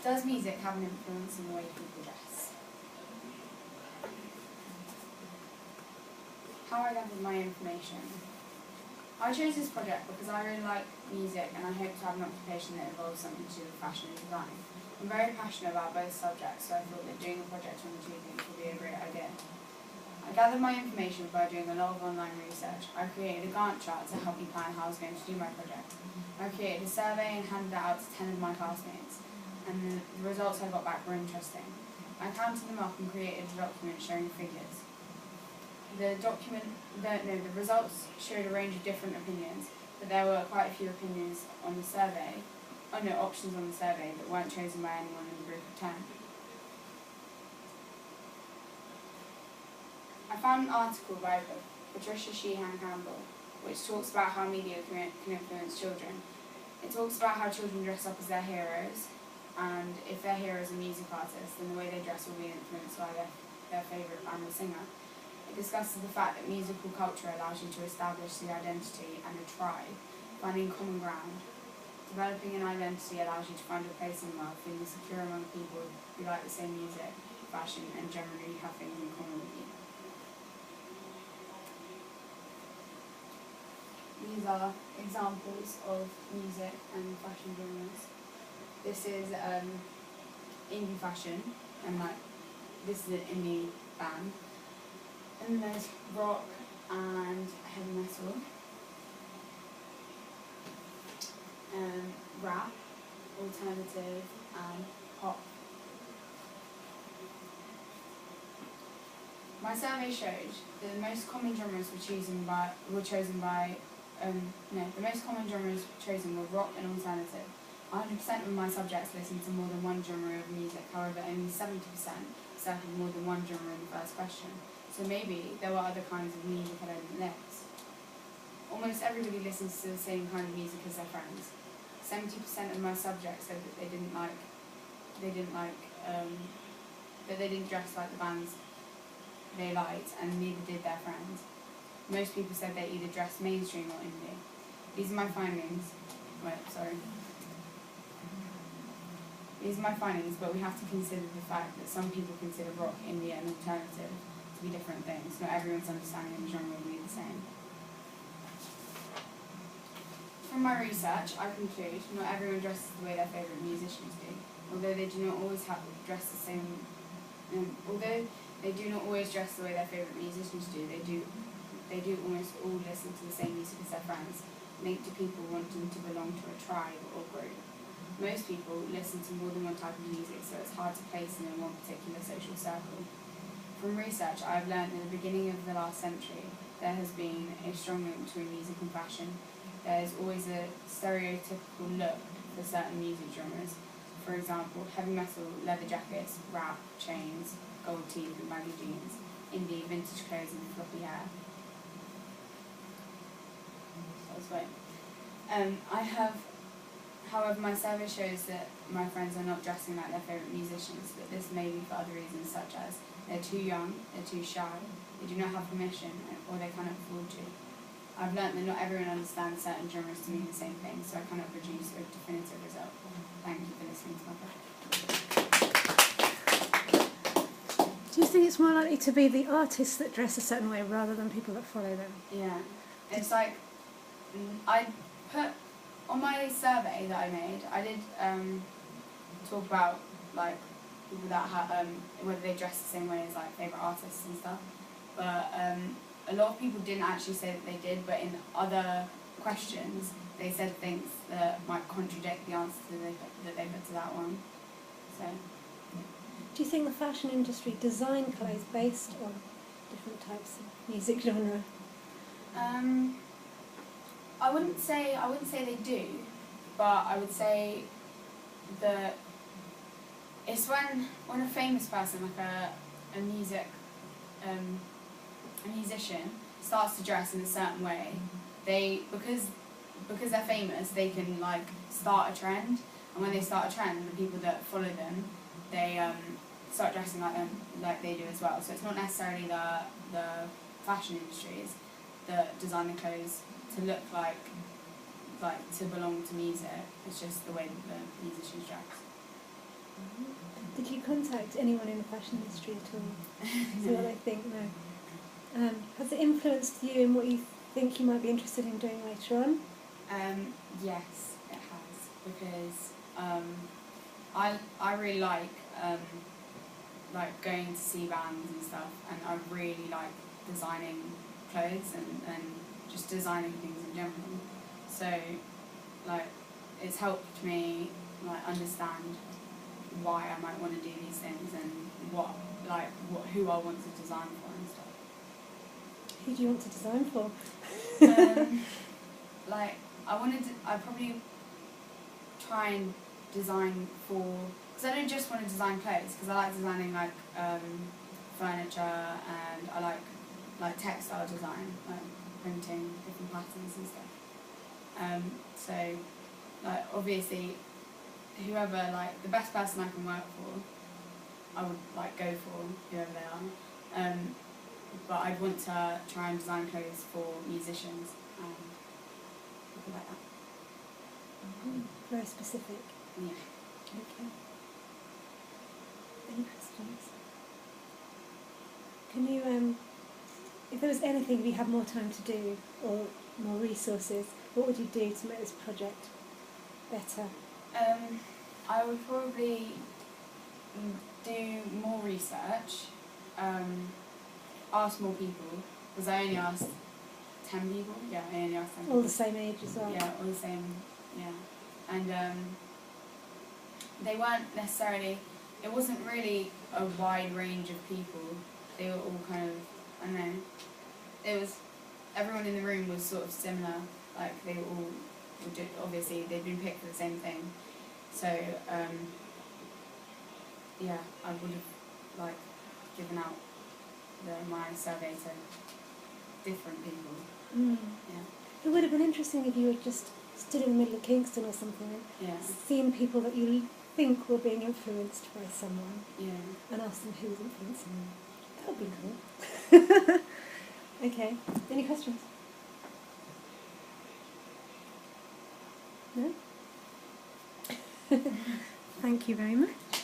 Does music have an influence on the way people dress? How I gathered my information. I chose this project because I really like music and I hope to have an occupation that involves something to do with fashion and design. I'm very passionate about both subjects, so I thought that doing a project on the two things would be a great idea. I gathered my information by doing a lot of online research. I created a Gantt chart to help me plan how I was going to do my project. I created a survey and handed it out to 10 of my classmates, and the results I got back were interesting. I counted them up and created a document showing figures. The results showed a range of different opinions, but there were quite a few options on the survey that weren't chosen by anyone in the group of 10. I found an article by Patricia Sheehan Campbell, which talks about how media can influence children. It talks about how children dress up as their heroes, and if their heroes are music artists, then the way they dress will be influenced by their favourite band or singer. It discusses the fact that musical culture allows you to establish the identity and a tribe, finding common ground. Developing an identity allows you to find a place in the world, feeling secure among people who like the same music, fashion, and generally have things in common with you. These are examples of music and fashion genres. This is indie fashion, and this is an indie band. And then there's rock and heavy metal, rap, alternative, and pop. My survey showed that the most common genres were rock and alternative. 100% of my subjects listened to more than one genre of music, however only 70% circled more than one genre in the first question. So maybe there were other kinds of music I didn't list. Almost everybody listens to the same kind of music as their friends. 70% of my subjects said that they didn't dress like the bands they liked, and neither did their friends. Most people said they either dressed mainstream or indie. These are my findings. These are my findings, but we have to consider the fact that some people consider rock, indie, and alternative to be different things. Not everyone's understanding of the genre will be the same. From my research, I conclude not everyone dresses the way their favourite musicians do. Although they do not always dress the way their favourite musicians do, they do almost all listen to the same music as their friends, linked to people wanting to belong to a tribe or group. Most people listen to more than one type of music, so it's hard to place them in one particular social circle. From research, I have learned that at the beginning of the last century, there has been a strong link between music and fashion. There is always a stereotypical look for certain music genres. For example, heavy metal, leather jackets, rap, chains, gold teeth and baggy jeans, indie, vintage clothes and floppy hair. However, my survey shows that my friends are not dressing like their favourite musicians, but this may be for other reasons, such as they're too young, they're too shy, they do not have permission, or they cannot afford to. I've learnt that not everyone understands certain genres to mean the same thing, so I cannot produce a definitive result. Thank you for listening to my project. Do you think it's more likely to be the artists that dress a certain way rather than people that follow them? Yeah. It's like, I put, on my survey that I made, I did talk about like people that have, whether they dress the same way as like favourite artists and stuff, but a lot of people didn't actually say that they did, but in other questions they said things that might contradict the answer that they put to that one. So. Do you think the fashion industry design clothes based on different types of music genre? I wouldn't say they do, but I would say that it's when a famous person, like a musician, starts to dress in a certain way, because they're famous, they can like start a trend, and when they start a trend, the people that follow them, they start dressing like them, like they do as well. So it's not necessarily the fashion industries that design the clothes to look like to belong to music. It's just the way that the musicians dress. Did you contact anyone in the fashion industry at all? See what they think? No. Has it influenced you in what you think you might be interested in doing later on? Yes, it has, because I really like going to see bands and stuff, and I really like designing clothes and just designing things in general. So it's helped me understand why I might want to do these things and who I want to design for and stuff. Who do you want to design for? I'd probably try and design for, because I don't just want to design clothes, because I like designing furniture, and I like textile design, like printing different patterns and stuff. So obviously whoever, the best person I can work for, I would go for whoever they are. But I'd want to try and design clothes for musicians and people like that. Very specific. Yeah. Okay. Any questions? Can you, if there was anything, if you had more time to do or more resources, what would you do to make this project better? I would probably do more research, ask more people, because I only asked 10 people. Yeah, I only asked 10 people. All the same age as well? Yeah, all the same, yeah. And they weren't necessarily, it wasn't really a wide range of people. They were all kind of, I don't know, everyone in the room was sort of similar. They were all, obviously they'd been picked for the same thing. So, yeah, I would have given out my survey to different people. Mm. Yeah. It would have been interesting if you had just stood in the middle of Kingston or something and seen people that you think were being influenced by someone, and asked them who was influencing them. That would be cool. Okay. Any questions? No? Thank you very much.